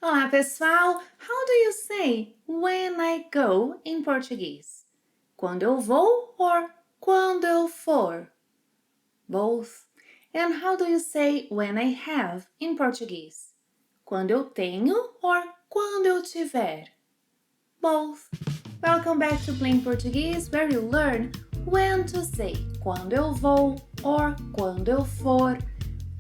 Olá, pessoal! How do you say when I go in Portuguese? Quando eu vou or quando eu for? Both. And how do you say when I have in Portuguese? Quando eu tenho or quando eu tiver? Both. Welcome back to Plain Portuguese, where you learn when to say quando eu vou or quando eu for,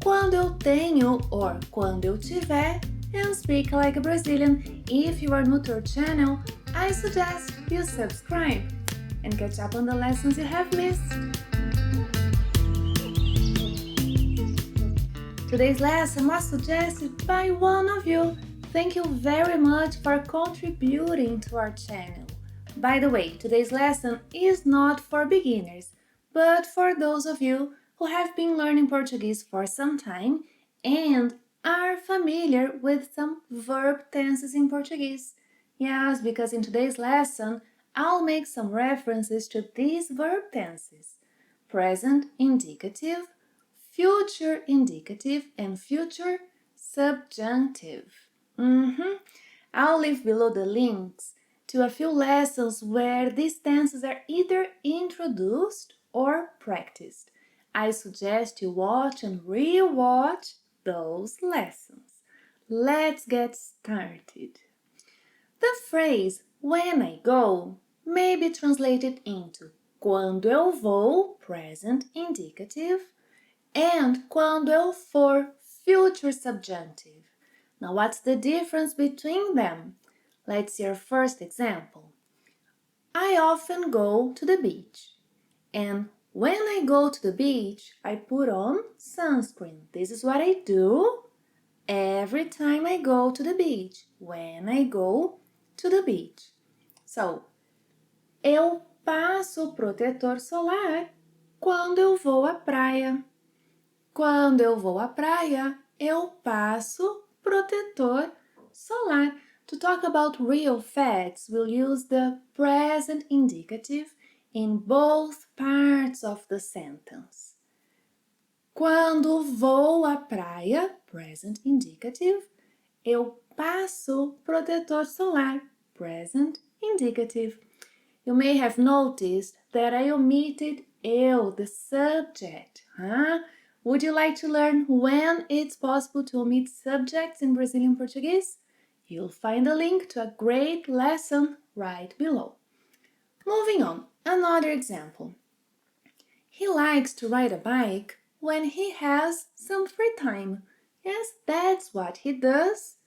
quando eu tenho or quando eu tiver, and speak like a Brazilian. If you are new to our channel, I suggest you subscribe and catch up on the lessons you have missed. Today's lesson was suggested by one of you. Thank you very much for contributing to our channel. By the way, today's lesson is not for beginners, but for those of you who have been learning Portuguese for some time and are familiar with some verb tenses in Portuguese. Yes, because in today's lesson, I'll make some references to these verb tenses: present indicative, future indicative, and future subjunctive. I'll leave below the links to a few lessons where these tenses are either introduced or practiced. I suggest you watch and re-watch those lessons. Let's get started. The phrase when I go may be translated into quando eu vou, present indicative, and quando eu for, future subjunctive. Now, what's the difference between them? Let's see our first example. I often go to the beach. And when I go to the beach, I put on sunscreen. This is what I do every time I go to the beach. When I go to the beach. So, eu passo protetor solar quando eu vou à praia. Quando eu vou à praia, eu passo protetor solar. To talk about real facts, we'll use the present indicative in both parts of the sentence. Quando vou à praia, present indicative, eu passo protetor solar, present indicative. You may have noticed that I omitted eu, the subject, Would you like to learn when it's possible to omit subjects in Brazilian Portuguese? You'll find a link to a great lesson right below. Moving on, another example. He likes to ride a bike when he has some free time. Yes, that's what he does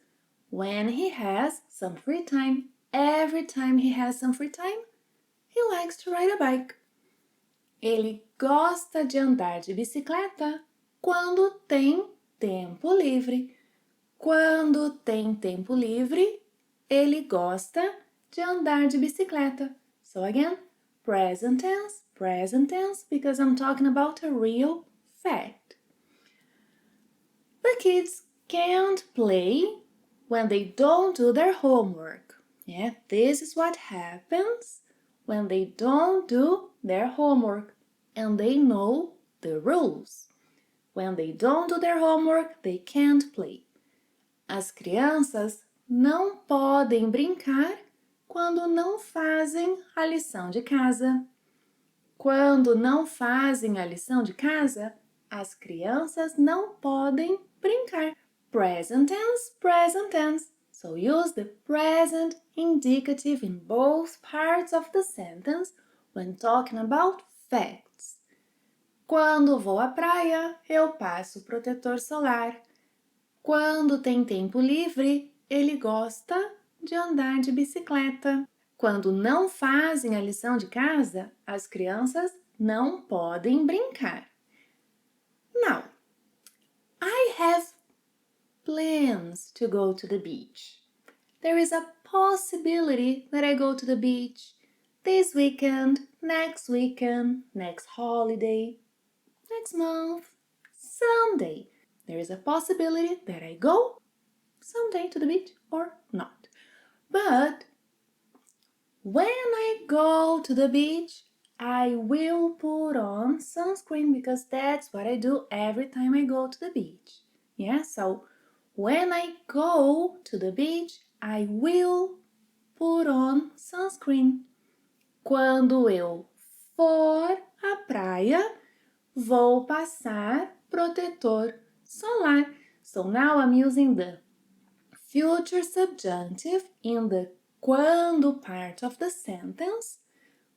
when he has some free time. Every time he has some free time, he likes to ride a bike. Ele gosta de andar de bicicleta quando tem tempo livre. Quando tem tempo livre, ele gosta de andar de bicicleta. So again, present tense, because I'm talking about a real fact. The kids can't play when they don't do their homework. Yeah, this is what happens when they don't do their homework and they know the rules. When they don't do their homework, they can't play. As crianças não podem brincar quando não fazem a lição de casa. Quando não fazem a lição de casa, as crianças não podem brincar. Present tense. So use the present indicative in both parts of the sentence when talking about facts. Quando vou à praia, eu passo protetor solar. Quando tem tempo livre, ele gosta de andar de bicicleta. Quando não fazem a lição de casa, as crianças não podem brincar. Now, I have plans to go to the beach. There is a possibility that I go to the beach this weekend, next holiday, next month, someday. There is a possibility that I go someday to the beach or not. But when I go to the beach, I will put on sunscreen because that's what I do every time I go to the beach. Yeah, so When I go to the beach, I will put on sunscreen. Quando eu for à praia, vou passar protetor solar. So now I'm using the future subjunctive in the quando part of the sentence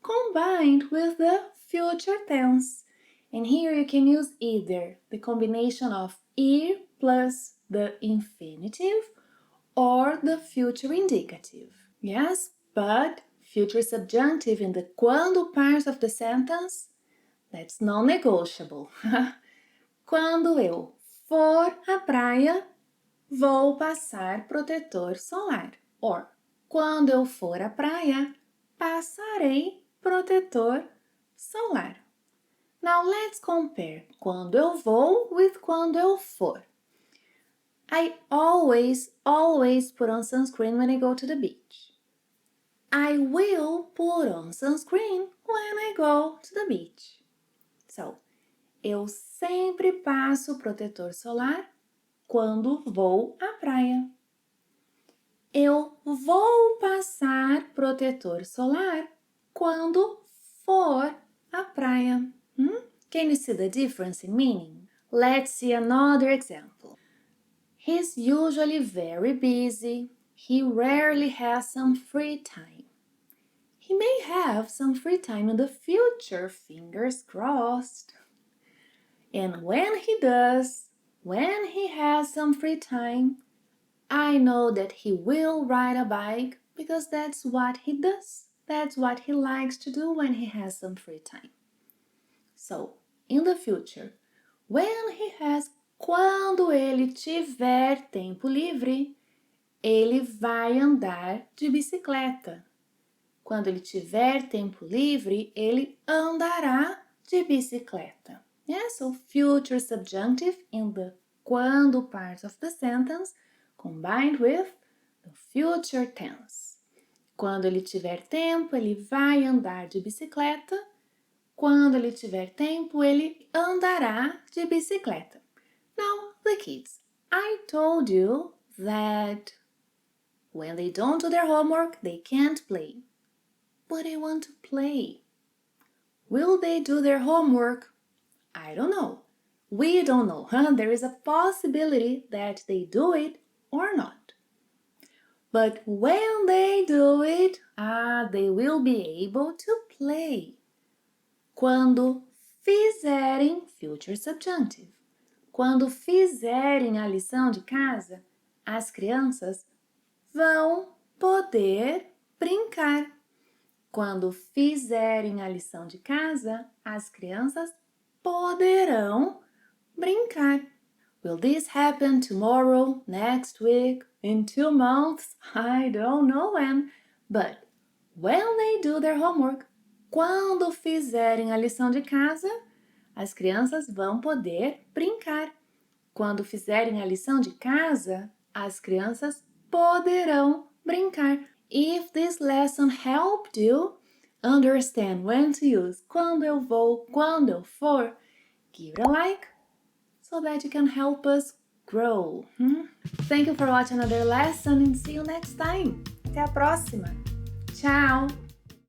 combined with the future tense. And here you can use either the combination of ir plus the infinitive or the future indicative. Yes, but future subjunctive in the quando part of the sentence, that's non-negotiable. Quando eu for à praia, vou passar protetor solar. Or, quando eu for à praia, passarei protetor solar. Now let's compare quando eu vou with quando eu for. I always put on sunscreen when I go to the beach. I will put on sunscreen when I go to the beach. So, eu sempre passo protetor solar quando vou à praia. Eu vou passar protetor solar quando for à praia. Can you see the difference in meaning? Let's see another example. He's usually very busy. He rarely has some free time. He may have some free time in the future, fingers crossed. And when he does, when he has some free time, I know that he will ride a bike because that's what he does. That's what he likes to do when he has some free time. So, in the future, when he has, quando ele tiver tempo livre, ele vai andar de bicicleta. Quando ele tiver tempo livre, ele andará de bicicleta. Yeah, so future subjunctive in the quando part of the sentence combined with the future tense. Quando ele tiver tempo, ele vai andar de bicicleta. Quando ele tiver tempo, ele andará de bicicleta. Now, the kids, I told you that when they don't do their homework, they can't play. But I want to play. Will they do their homework? I don't know. We don't know. There is a possibility that they do it or not. But when they do it, they will be able to play. Quando fizerem, future subjunctive. Quando fizerem a lição de casa, as crianças vão poder brincar. Quando fizerem a lição de casa, as crianças poderão brincar. Will this happen tomorrow, next week, in 2 months? I don't know when. But when they do their homework, quando fizerem a lição de casa, as crianças vão poder brincar. Quando fizerem a lição de casa, as crianças poderão brincar. If this lesson helped you understand when to use quando eu vou, quando eu for, give it a like so that you can help us grow. Thank you for watching another lesson and see you next time. Até a próxima. Tchau!